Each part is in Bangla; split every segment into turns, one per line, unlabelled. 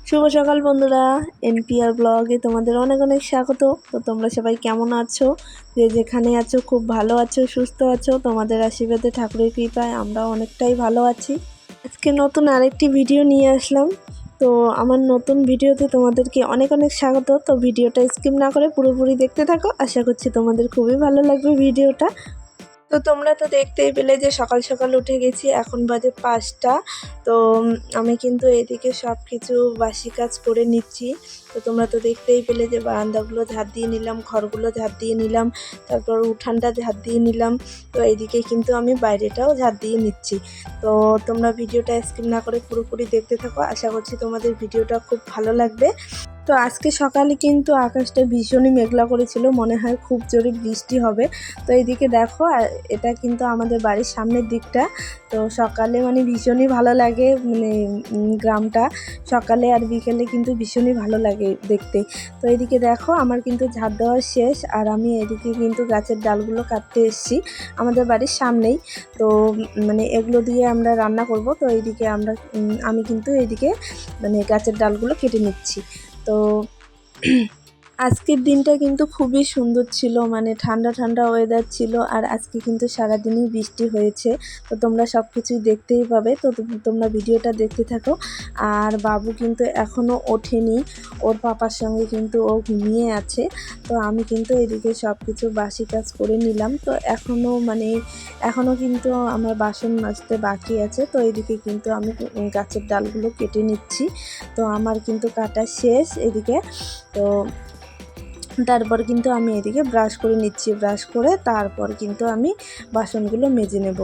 শুভ সকাল বন্ধুরা, এনপিআর ব্লগে তোমাদের অনেক অনেক স্বাগত। তো তোমরা সবাই কেমন আছো? যে যেখানে আছো খুব ভালো আছো, সুস্থ আছো। তোমাদের আশীর্বাদে, ঠাকুরের কৃপায় আমরাও অনেকটাই ভালো আছি। আজকে নতুন আরেকটি ভিডিও নিয়ে আসলাম। তো আমার নতুন ভিডিওতে তোমাদেরকে অনেক অনেক স্বাগত। তো ভিডিওটা স্কিপ না করে পুরোপুরি দেখতে থাকো। আশা করছি তোমাদের খুবই ভালো লাগবে ভিডিওটা। তো তোমরা তো দেখতেই পেলে যে সকাল সকাল উঠে গেছি, এখন বাজে 5টা। তো আমি কিন্তু এদিকে সব কিছু বাসি কাজ করে নিচ্ছি। তো তোমরা তো দেখতেই পেলে যে বারান্দাগুলো ঝাড় দিয়ে নিলাম, ঘরগুলো ঝাড় দিয়ে নিলাম, তারপর উঠানটা ঝাড় দিয়ে নিলাম। তো এইদিকে কিন্তু আমি বাইরেটাও ঝাড় দিয়ে নিচ্ছি। তো তোমরা ভিডিওটা স্কিপ না করে পুরোপুরি দেখতে থাকো। আশা করছি তোমাদের ভিডিওটা খুব ভালো লাগবে। তো আজকে সকালে কিন্তু আকাশটা ভীষণই মেঘলা করেছিল, মনে হয় খুব জোরে বৃষ্টি হবে। তো এইদিকে দেখো, এটা কিন্তু আমাদের বাড়ির সামনের দিকটা। তো সকালে মানে ভীষণই ভালো লাগে, মানে গ্রামটা সকালে আর বিকেলে কিন্তু ভীষণই ভালো লাগে দেখতে। তো এইদিকে দেখো, আমার কিন্তু ঝাড় দেওয়া শেষ, আর আমি এদিকে কিন্তু গাছের ডালগুলো কাটতে এসেছি আমাদের বাড়ির সামনেই। তো মানে এগুলো দিয়ে আমরা রান্না করব। তো এইদিকে আমি কিন্তু এইদিকে মানে গাছের ডালগুলো কেটে নিচ্ছি। তো আজকের দিনটা কিন্তু খুবই সুন্দর ছিল, মানে ঠান্ডা ঠান্ডা ওয়েদার ছিল। আর আজকে কিন্তু সারাদিনই বৃষ্টি হয়েছে। তো তোমরা সব কিছুই দেখতেই পাবে। তো তোমরা ভিডিওটা দেখতে থাকো। আর বাবু কিন্তু এখনও ওঠেনি, ওর পাপার সঙ্গে কিন্তু ও ঘুমিয়ে আছে। তো আমি কিন্তু এদিকে সব কিছু বাসি কাজ করে নিলাম। তো এখনও কিন্তু আমার বাসন মাজতে বাকি আছে। তো এদিকে কিন্তু আমি গাছের ডালগুলো কেটে নিচ্ছি। তো আমার কিন্তু কাটা শেষ এদিকে। তো তারপর কিন্তু আমি এদিকে ব্রাশ করে নিচ্ছি, ব্রাশ করে তারপর কিন্তু আমি বাসনগুলো মেজে নেব।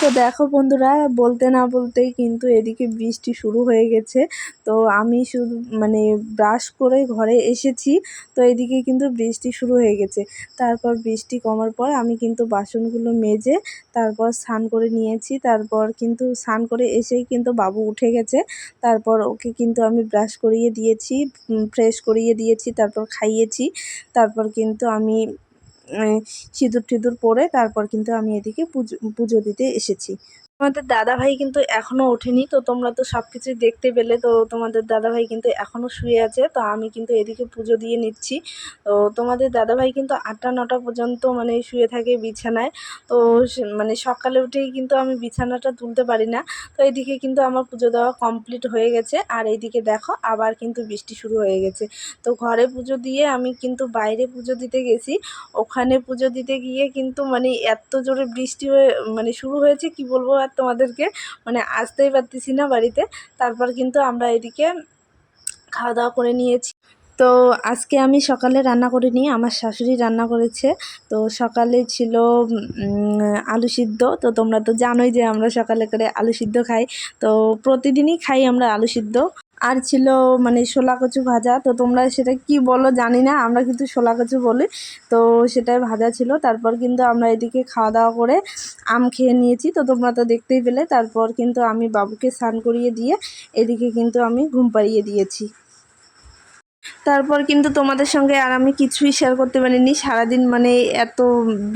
তো দেখো বন্ধুরা, বলতে না বলতেই কিন্তু এদিকে বৃষ্টি শুরু হয়ে গেছে। তো আমি শুধু মানে ব্রাশ করে ঘরে এসেছি, তো এদিকে কিন্তু বৃষ্টি শুরু হয়ে গেছে। তারপর বৃষ্টি কমার পর আমি কিন্তু বাসনগুলো মেজে তারপর স্নান করে নিয়েছি। তারপর কিন্তু স্নান করে এসেই কিন্তু বাবু উঠে গেছে। তারপর ওকে কিন্তু আমি ব্রাশ করিয়ে দিয়েছি, ফ্রেশ করিয়ে দিয়েছি, তারপর খাইয়েছি। তারপর কিন্তু আমি সিঁদুর টিঁদুর পরে তারপর কিন্তু আমি এদিকে পুজো দিতে এসেছি। তোমাদের দাদাভাই কিন্তু এখনও ওঠেনি। তো তোমরা তো সব কিছুই দেখতে পেলে। তো তোমাদের দাদাভাই কিন্তু এখনও শুয়ে আছে। তো আমি কিন্তু এদিকে পুজো দিয়ে নিচ্ছি। তো তোমাদের দাদাভাই কিন্তু 8টা-9টা পর্যন্ত মানে শুয়ে থাকে বিছানায়। তো মানে সকালে উঠেই কিন্তু আমি বিছানাটা তুলতে পারি না। তো এইদিকে কিন্তু আমার পুজো দেওয়া কমপ্লিট হয়ে গেছে। আর এইদিকে দেখো, আবার কিন্তু বৃষ্টি শুরু হয়ে গেছে। তো ঘরে পুজো দিয়ে আমি কিন্তু বাইরে পুজো দিতে গেছি। ওখানে পুজো দিতে গিয়ে কিন্তু মানে এত জোরে বৃষ্টি হয়ে মানে শুরু হয়েছে, কি বলবো আর তোমাদেরকে, মানে আসতেই পারতেছি না বাড়িতে। তারপর কিন্তু আমরা এদিকে খাওয়া দাওয়া করে নিয়েছি। তো আজকে আমি সকালে রান্না করিনি, আমার শাশুড়ি রান্না করেছে। তো সকালে ছিল আলু সিদ্ধ। তো তোমরা তো জানোই যে আমরা সকালে করে আলু সিদ্ধ খাই। তো প্রতিদিনই খাই আমরা আলু সিদ্ধ। আর ছিল মানে শোলা কচু ভাজা। তো তোমরা সেটা কি বলো জানি না, আমরা কিন্তু শোলা কচু বলি। তো সেটাই ভাজা ছিল। তারপর কিন্তু আমরা এদিকে খাওয়া দাওয়া করে আম খেয়ে নিয়েছি। তো তোমরা তো দেখতেই পেলে। তারপর কিন্তু আমি বাবুকে স্নান করিয়ে দিয়ে এদিকে কিন্তু আমি ঘুম পাড়িয়ে দিয়েছি। তারপর কিন্তু তোমাদের সঙ্গে আর আমি কিছুই শেয়ার করতে পারিনি সারাদিন, মানে এত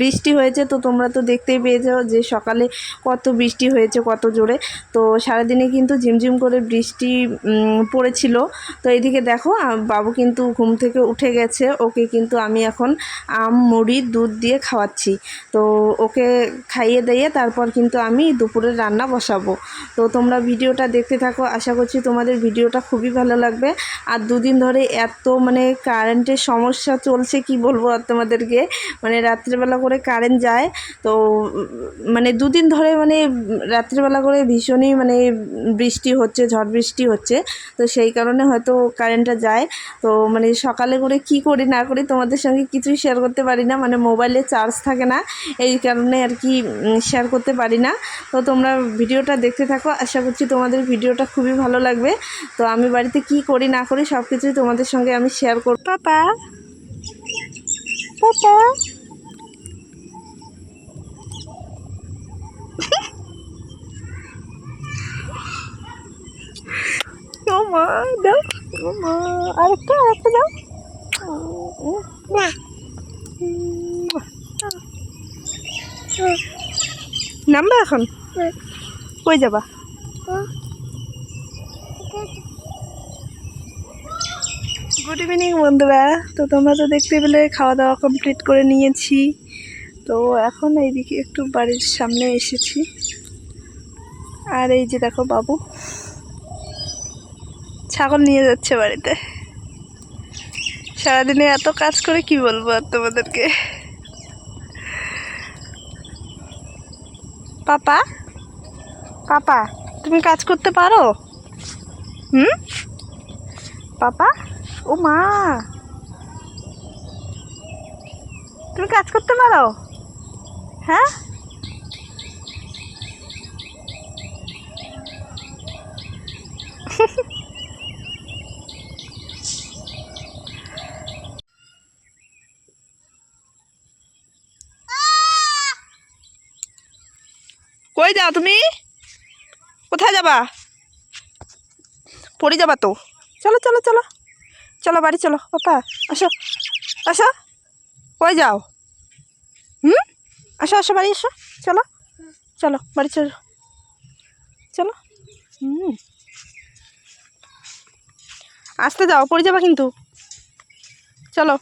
বৃষ্টি হয়েছে। তো তোমরা তো দেখতেই পেয়েছো যে সকালে কত বৃষ্টি হয়েছে, কত জোরে। তো সারাদিনে কিন্তু ঝিমঝিম করে বৃষ্টি পড়েছিল। তো এদিকে দেখো, বাবু কিন্তু ঘুম থেকে উঠে গেছে। ওকে কিন্তু আমি এখন আম, মুড়ি, দুধ দিয়ে খাওয়াচ্ছি। তো ওকে খাইয়ে দিয়ে তারপর কিন্তু আমি দুপুরের রান্না বসাবো। তো তোমরা ভিডিওটা দেখতে থাকো। আশা করছি তোমাদের ভিডিওটা খুবই ভালো লাগবে। আর দুদিন ধরে এত মানে কারেন্টের সমস্যা চলছে, কি বলবো আর তোমাদেরকে, মানে রাত্রিবেলা করে কারেন্ট যায়। তো মানে দুদিন ধরে মানে রাত্রিবেলা করে ভীষণই মানে বৃষ্টি হচ্ছে, ঝড় বৃষ্টি হচ্ছে। তো সেই কারণে হয়তো কারেন্টটা যায়। তো মানে সকালে করে কি করি না করি তোমাদের সঙ্গে কিছুই শেয়ার করতে পারি না, মানে মোবাইলে চার্জ থাকে না, এই কারণে আর কি শেয়ার করতে পারি না। তো তোমরা ভিডিওটা দেখতে থাকো। আশা করছি তোমাদের ভিডিওটা খুবই ভালো লাগবে। তো আমি বাড়িতে কি করি না করি সব কিছুই তোমাদের সঙ্গে আমি শেয়ার করব। পাপা, পাপা, মা দাও, মা আরেকটা দাও। নামবা এখন, কই যাবা? গুড ইভিনিং বন্ধুরা। তো তোমরা তো দেখতে পেলে খাওয়া দাওয়া কমপ্লিট করে নিয়েছি। তো এখন এইদিকে একটু বাড়ির সামনে এসেছি। আর এই যে দেখো বাবু ছাগল নিয়ে যাচ্ছে বাড়িতে। সারাদিনে এত কাজ করে কি বলবো আর তোমাদেরকে। পাপা পাপা তুমি কাজ করতে পারো? পাপা, ও মা, তুমি কাজ করতে পারো? হ্যাঁ, কই যাও তুমি? কোথায় যাবা? পড়ে যাবা তো। চলো চলো চলো চলো বাড়ি চলো। পাপা আসো আসো। কই যাও? আসো আসো বাড়ি এসো। চলো চলো বাড়ি চলো চলো। আসতে যাও, পড়ে যাবা কিন্তু। চলো।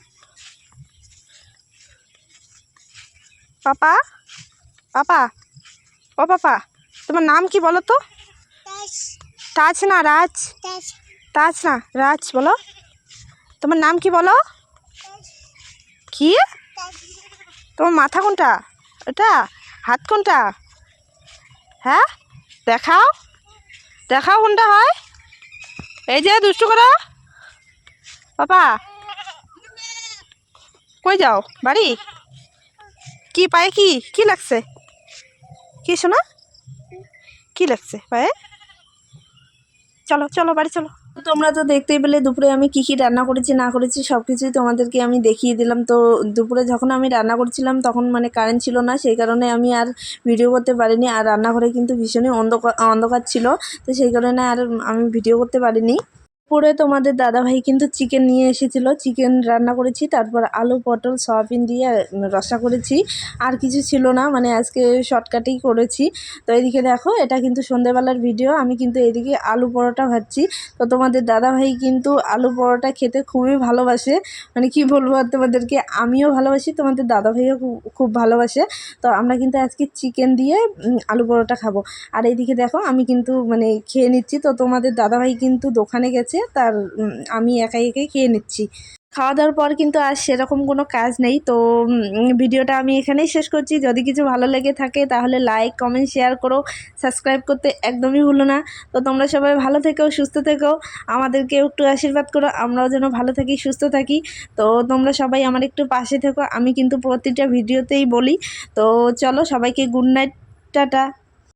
পাপা পাপা, ও পাপা, তোমার নাম কি বলো তো? তাজ না রাজ? তাজ না রাজ বলো। তোমার নাম কি বলো? কি? তোমার মাথা কোনটা? এটা হাত কোনটা? হ্যাঁ দেখাও, দেখাও কোনটা হয়। এই যে দুষ্টু করো। পাপা কই যাও? বাড়ি? কি পায়ে কি কি লাগছে? কি শোনা, কি লাগছে পায়ে? চলো চলো বাড়ি চলো। তোমরা তো দেখতেই পেলে দুপুরে আমি কি কি রান্না করেছি না করেছি সব কিছুই তোমাদেরকে আমি দেখিয়ে দিলাম। তো দুপুরে যখন আমি রান্না করছিলাম তখন মানে কারেন্ট ছিল না, সেই কারণে আমি আর ভিডিও করতে পারিনি। আর রান্নাঘরে কিন্তু ভীষণই অন্ধকার ছিল, তো সেই কারণে আর আমি ভিডিও করতে পারিনি। পরে তোমাদের দাদাভাই কিন্তু চিকেন নিয়ে এসেছিল, চিকেন রান্না করেছি, তারপর আলু পটল সয়াবিন দিয়ে রসা করেছি। আর কিছু ছিল না, মানে আজকে শর্টকাটেই করেছি। তো এদিকে দেখো এটা কিন্তু সন্ধ্যেবেলার ভিডিও, আমি কিন্তু এদিকে আলু পরোটা ভাজছি। তো তোমাদের দাদাভাই কিন্তু আলু পরোটা খেতে খুবই ভালোবাসে, মানে কি বলবো আর তোমাদেরকে, আমিও ভালোবাসি, তোমাদের দাদাভাইও খুব ভালোবাসে। তো আমরা কিন্তু আজকে চিকেন দিয়ে আলু পরোটা খাবো। আর এইদিকে দেখো আমি কিন্তু মানে খেয়ে নিচ্ছি। তো তোমাদের দাদাভাই কিন্তু দোকানে গেছে, তার আমি একাই খেয়ে নিচ্ছি। খাওয়া দাওয়ার পর কিন্তু আর সেরকম কোনো কাজ নেই। তো ভিডিওটা আমি এখানেই শেষ করছি। যদি কিছু ভালো লেগে থাকে তাহলে লাইক কমেন্ট শেয়ার করো, সাবস্ক্রাইব করতে একদমই ভুলো না। তো তোমরা সবাই ভালো থেকো, সুস্থ থেকো, আমাদেরকে একটু আশীর্বাদ করো, আমরাও যেন ভালো থাকি সুস্থ থাকি। তো তোমরা সবাই আমার একটু পাশে থেকো, আমি কিন্তু প্রতিটা ভিডিওতেই বলি। তো চলো সবাইকে গুড নাইট, টাটা।